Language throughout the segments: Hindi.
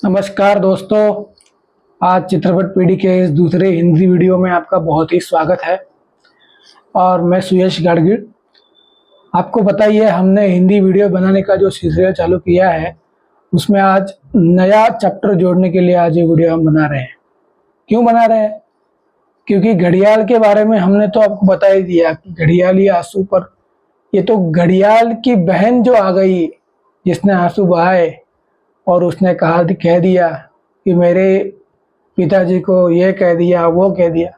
नमस्कार दोस्तों। आज चित्रपट पीढ़ी के इस दूसरे हिंदी वीडियो में आपका बहुत ही स्वागत है और मैं सुयश गाडगिल। आपको पता ही है, हमने हिंदी वीडियो बनाने का जो सिलसिला चालू किया है उसमें आज नया चैप्टर जोड़ने के लिए आज ये वीडियो हम बना रहे हैं। क्यों बना रहे हैं? क्योंकि घड़ियाल के बारे में हमने तो आपको बता ही दिया कि घड़ियाली आंसू पर ये तो घड़ियाल की बहन जो आ गई जिसने आंसू बहाए और उसने कह दिया कि मेरे पिताजी को ये कह दिया वो कह दिया।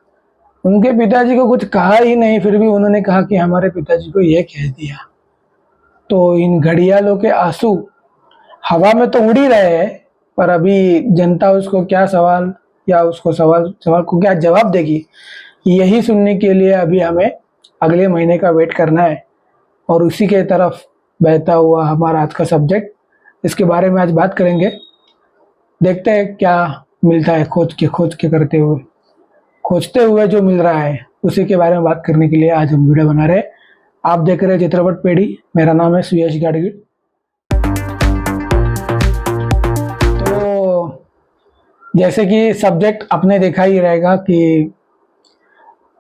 उनके पिताजी को कुछ कहा ही नहीं, फिर भी उन्होंने कहा कि हमारे पिताजी को ये कह दिया। तो इन घड़ियालों के आंसू हवा में तो उड़ ही रहे हैं, पर अभी जनता उसको क्या सवाल या उसको सवाल को क्या जवाब देगी, यही सुनने के लिए अभी हमें अगले महीने का वेट करना है। और उसी के तरफ बहता हुआ हमारा आज का सब्जेक्ट, इसके बारे में आज बात करेंगे। देखते हैं क्या मिलता है खोज के खोजते हुए जो मिल रहा है उसी के बारे में बात करने के लिए आज हम वीडियो बना रहे हैं। आप देख रहे हैं चित्रपट पीढ़ी, मेरा नाम है सुयश गाडगिल। तो जैसे कि सब्जेक्ट आपने देखा ही रहेगा कि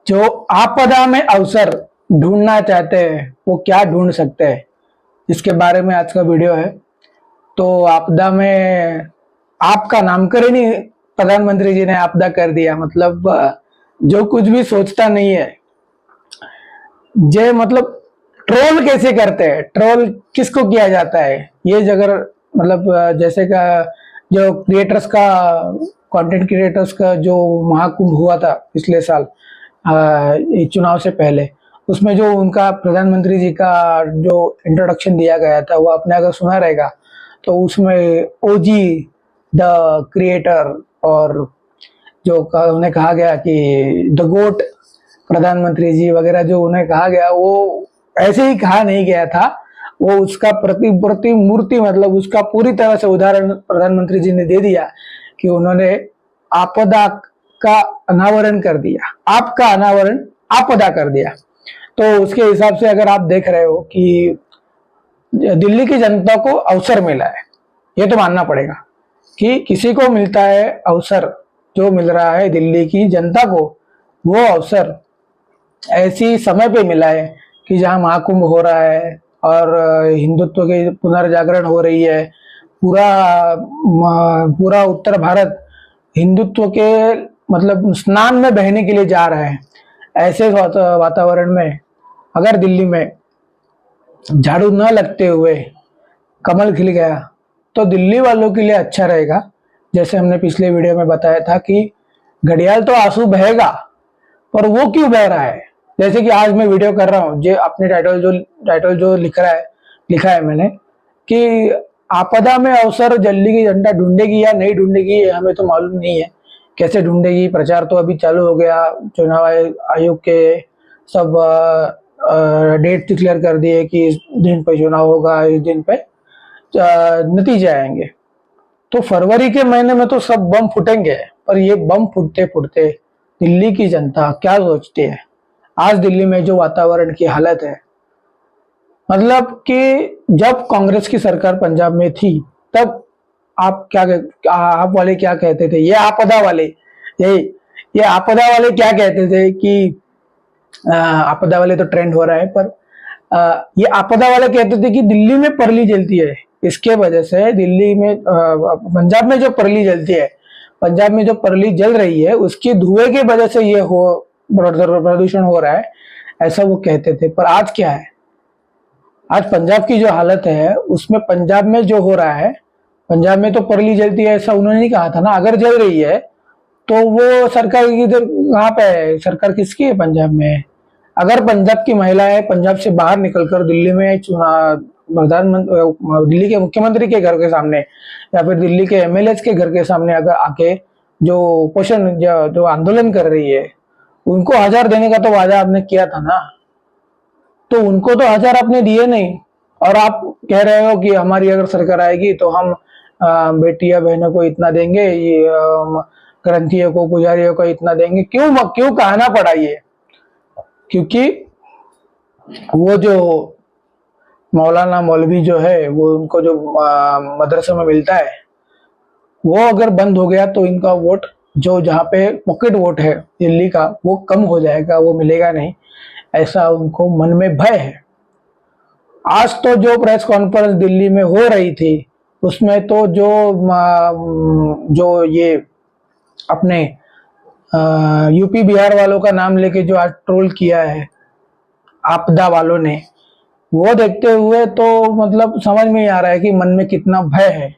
जो आपदा में अवसर ढूंढना चाहते हैं वो क्या ढूंढ सकते हैं, इसके बारे में आज का वीडियो है। तो आपदा में आपका नामकरण ही प्रधानमंत्री जी ने आपदा कर दिया। मतलब जो कुछ भी सोचता नहीं है, जे मतलब ट्रोल कैसे करते हैं, ट्रोल किसको किया जाता है, ये जगह मतलब जैसे का जो क्रिएटर्स का कंटेंट क्रिएटर्स का जो महाकुंभ हुआ था पिछले साल चुनाव से पहले, उसमें जो उनका प्रधानमंत्री जी का जो इंट्रोडक्शन दिया गया था वो आपने अगर सुना रहेगा तो उसमें ओजी द क्रिएटर और जो उन्हें कहा गया कि द गोट प्रधानमंत्री जी वगैरह जो उन्हें कहा गया, वो ऐसे ही कहा नहीं गया था। वो उसका प्रतिमूर्ति मतलब उसका पूरी तरह से उदाहरण प्रधानमंत्री जी ने दे दिया कि उन्होंने आपदा का अनावरण कर दिया, आपका अनावरण आपदा कर दिया। तो उसके हिसाब से अगर आप देख रहे हो कि दिल्ली की जनता को अवसर मिला है, ये तो मानना पड़ेगा कि किसी को मिलता है अवसर, जो मिल रहा है दिल्ली की जनता को वो अवसर ऐसी समय पे मिला है कि जहां महाकुंभ हो रहा है और हिंदुत्व के पुनर्जागरण हो रही है। पूरा उत्तर भारत हिंदुत्व के मतलब स्नान में बहने के लिए जा रहा है। ऐसे वातावरण में अगर दिल्ली में झाड़ू न लगते हुए कमल खिल गया तो दिल्ली वालों के लिए अच्छा रहेगा। जैसे हमने पिछले वीडियो में बताया था कि घड़ियाल तो आंसू बहेगा, पर वो क्यों बह रहा है। जैसे कि आज मैं वीडियो कर रहा हूँ, जो अपने टाइटल जो लिखा है मैंने कि आपदा में अवसर दिल्ली की जनता ढूंढेगी या नहीं ढूंढेगी हमें तो मालूम नहीं है। कैसे ढूंढेगी, प्रचार तो अभी चालू हो गया, चुनाव आयोग के सब डेट डिक्लेयर कर दिए कि इस दिन पे चुनाव होगा, इस दिन पे नतीजे आएंगे। तो फरवरी के महीने में तो सब बम फूटेंगे, पर ये बम फूटते फूटते दिल्ली की जनता क्या सोचती है। आज दिल्ली में जो वातावरण की हालत है, मतलब कि जब कांग्रेस की सरकार पंजाब में थी तब आप वाले क्या कहते थे, ये आपदा वाले ये आपदा वाले क्या कहते थे कि आपदा वाले तो ट्रेंड हो रहा है, पर ये आपदा वाले कहते थे कि दिल्ली में परली जलती है, इसके वजह से दिल्ली में पंजाब में जो परली जलती है, पंजाब में जो परली जल रही है उसकी धुएं की वजह से ये प्रदूषण हो रहा है, ऐसा वो कहते थे। पर आज क्या है, आज पंजाब की जो हालत है उसमें पंजाब में जो हो रहा है, पंजाब में तो परली जलती है ऐसा उन्होंने नहीं कहा था ना। अगर जल रही है तो वो सरकार इधर कहाँ पे है, सरकार किसकी है पंजाब में। अगर पंजाब की महिलाएं पंजाब से बाहर निकलकर दिल्ली में दिल्ली के मुख्यमंत्री के घर के सामने या फिर दिल्ली के एमएलए के घर के सामने अगर आके जो पोषण जो आंदोलन कर रही है, उनको 1000 देने का तो वादा आपने किया था ना, तो उनको तो 1000 आपने दिए नहीं। और आप कह रहे हो कि हमारी अगर सरकार आएगी तो हम बेटियां बहनों को इतना देंगे, ये ग्रंथियों को पुजारियों को इतना देंगे। क्यों कहना पड़ा ये? क्योंकि वो जो मौलाना मौलवी जो है वो उनको जो मदरसे में मिलता है वो अगर बंद हो गया तो इनका वोट जो जहाँ पे पॉकेट वोट है दिल्ली का वो कम हो जाएगा, वो मिलेगा नहीं, ऐसा उनको मन में भय है। आज तो जो प्रेस कॉन्फ्रेंस दिल्ली में हो रही थी उसमें तो जो ये अपने यूपी बिहार वालों का नाम लेके जो आज ट्रोल किया है आपदा वालों ने, वो देखते हुए तो मतलब समझ में ही आ रहा है कि मन में कितना भय है।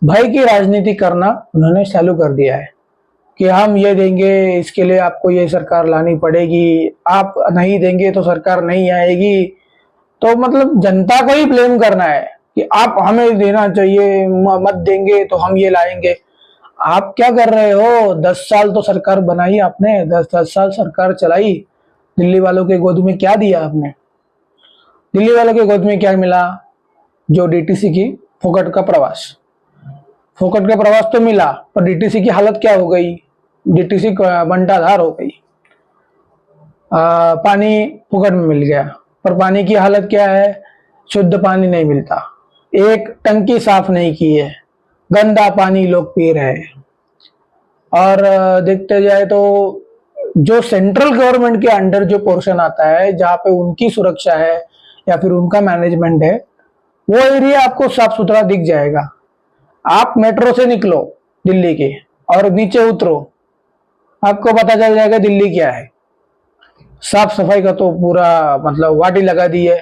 भय की राजनीति करना उन्होंने चालू कर दिया है कि हम ये देंगे, इसके लिए आपको ये सरकार लानी पड़ेगी, आप नहीं देंगे तो सरकार नहीं आएगी। तो मतलब जनता को ही ब्लेम करना है कि आप हमें देना चाहिए, मत देंगे तो हम ये लाएंगे। आप क्या कर रहे हो? 10 साल तो सरकार बनाई आपने, 10 साल सरकार चलाई, दिल्ली वालों के गोद में क्या दिया आपने? दिल्ली वालों के गोद में क्या मिला? जो डीटीसी की फोकट का प्रवास, फोकट का प्रवास तो मिला, पर डीटीसी की हालत क्या हो गई? डीटीसी बंटाधार हो गई। पानी फोकट में मिल गया, पर पानी की हालत क्या है? शुद्ध पानी नहीं मिलता, एक टंकी साफ नहीं की है, गंदा पानी लोग पी रहे हैं। और देखते जाए तो जो सेंट्रल गवर्नमेंट के अंडर जो पोर्शन आता है जहाँ पे उनकी सुरक्षा है या फिर उनका मैनेजमेंट है, वो एरिया आपको साफ सुथरा दिख जाएगा। आप मेट्रो से निकलो दिल्ली के और नीचे उतरो, आपको पता चल जाएगा दिल्ली क्या है। साफ सफाई का तो पूरा मतलब वाटी लगा दी है,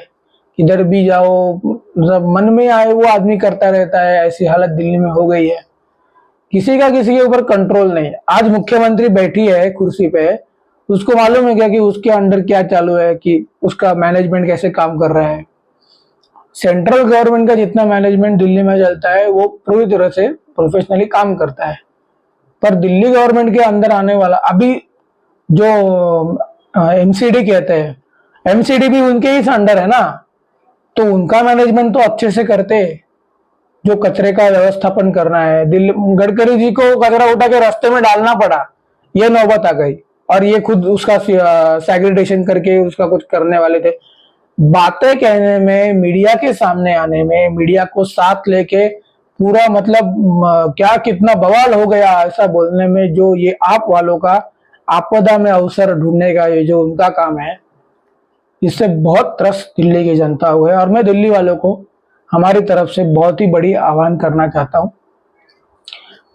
किधर भी जाओ मतलब मन में आए वो आदमी करता रहता है। ऐसी हालत दिल्ली में हो गई है, किसी का किसी के ऊपर कंट्रोल नहीं। आज मुख्यमंत्री बैठी है कुर्सी पे, उसको मालूम है क्या कि उसके अंडर क्या चालू है, कि उसका मैनेजमेंट कैसे काम कर रहा है। सेंट्रल गवर्नमेंट का जितना मैनेजमेंट दिल्ली में चलता है वो पूरी तरह से प्रोफेशनली काम करता है, पर दिल्ली गवर्नमेंट के अंदर आने वाला अभी जो एमसीडी कहते हैं, एमसीडी भी उनके ही अंडर है ना, तो उनका मैनेजमेंट तो अच्छे से करते। जो कचरे का व्यवस्थापन करना है, दिल्ली गडकरी जी को कचरा उठा के रास्ते में डालना पड़ा, ये नौबत आ गई, और ये खुद उसका सेग्रीगेशन करके उसका कुछ करने वाले थे। बातें कहने में, मीडिया के सामने आने में, मीडिया को साथ लेके पूरा मतलब क्या कितना बवाल हो गया ऐसा बोलने में, जो ये आप वालों का आपदा में अवसर ढूंढने का ये जो उनका काम है, इससे बहुत त्रस्त दिल्ली की जनता हुआ है। और मैं दिल्ली वालों को हमारी तरफ से बहुत ही बड़ी आह्वान करना चाहता हूं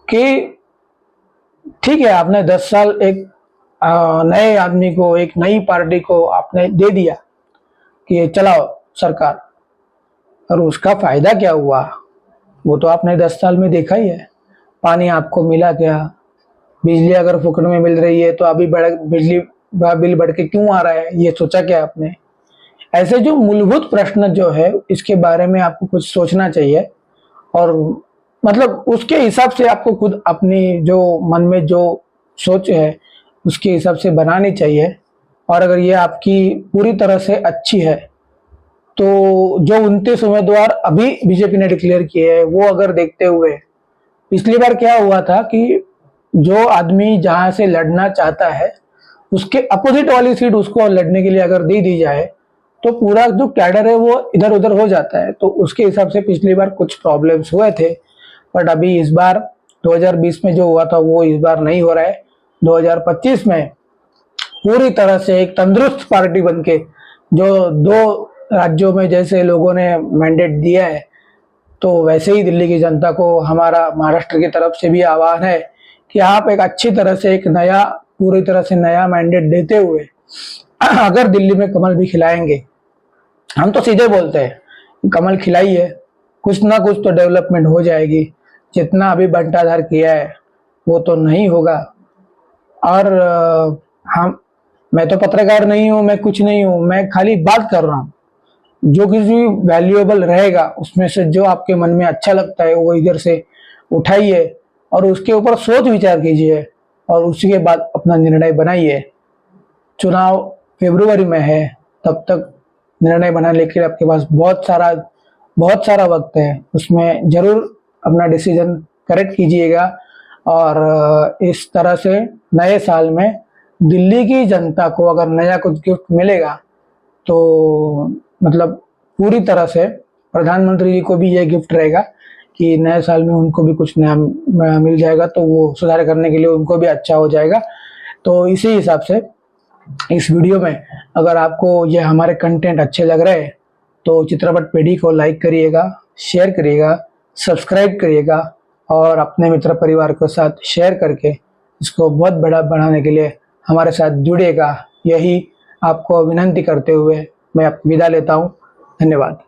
कि ठीक है, आपने 10 साल एक नए आदमी को, एक नई पार्टी को आपने दे दिया कि ये चलाओ सरकार, और उसका फायदा क्या हुआ वो तो आपने 10 साल में देखा ही है। पानी आपको मिला क्या? बिजली अगर फुकट में मिल रही है तो अभी बिजली का बिल बढ़ के क्यों आ रहा है, ये सोचा क्या आपने? ऐसे जो मूलभूत प्रश्न जो है इसके बारे में आपको कुछ सोचना चाहिए, और मतलब उसके हिसाब से आपको खुद अपनी जो मन में जो सोच है उसके हिसाब से बनानी चाहिए। और अगर ये आपकी पूरी तरह से अच्छी है तो जो 29 उम्मीदवार अभी बीजेपी ने डिक्लेयर किए हैं वो अगर देखते हुए, पिछली बार क्या हुआ था कि जो आदमी जहां से लड़ना चाहता है उसके अपोजिट वाली सीट उसको लड़ने के लिए अगर दे दी जाए तो पूरा जो कैडर है वो इधर उधर हो जाता है। तो उसके हिसाब से पिछली बार कुछ प्रॉब्लम्स हुए थे, बट अभी इस बार 2020 में जो हुआ था वो इस बार नहीं हो रहा है। 2025 में पूरी तरह से एक तंदुरुस्त पार्टी बनके, जो 2 राज्यों में जैसे लोगों ने मैंडेट दिया है, तो वैसे ही दिल्ली की जनता को हमारा महाराष्ट्र की तरफ से भी आह्वान है कि आप एक अच्छी तरह से एक नया, पूरी तरह से नया मैंडेट देते हुए अगर दिल्ली में कमल भी खिलाएंगे, हम तो सीधे बोलते हैं कमल खिलाइए, कुछ ना कुछ तो डेवलपमेंट हो जाएगी। जितना अभी बंटाधार किया है वो तो नहीं होगा। और हम, मैं तो पत्रकार नहीं हूं, मैं कुछ नहीं हूं, मैं खाली बात कर रहा हूं। जो किसी वैल्यूएबल रहेगा उसमें से जो आपके मन में अच्छा लगता है वो इधर से उठाइए और उसके ऊपर सोच विचार कीजिए और उसके बाद अपना निर्णय बनाइए। चुनाव फरवरी में है, तब तक निर्णय बनाने के लिए आपके पास बहुत सारा वक्त है, उसमें जरूर अपना डिसीजन करेक्ट कीजिएगा। और इस तरह से नए साल में दिल्ली की जनता को अगर नया कुछ गिफ्ट मिलेगा तो मतलब पूरी तरह से प्रधानमंत्री जी को भी ये गिफ्ट रहेगा कि नए साल में उनको भी कुछ नया मिल जाएगा, तो वो सुधार करने के लिए उनको भी अच्छा हो जाएगा। तो इसी हिसाब से इस वीडियो में अगर आपको ये हमारे कंटेंट अच्छे लग रहे हैं तो चित्रपट पेढ़ी को लाइक करिएगा, शेयर करिएगा, सब्सक्राइब करिएगा और अपने मित्र परिवार के साथ शेयर करके इसको बहुत बड़ा बनाने के लिए हमारे साथ जुड़िएगा। यही आपको विनंती करते हुए मैं विदा लेता हूँ। धन्यवाद।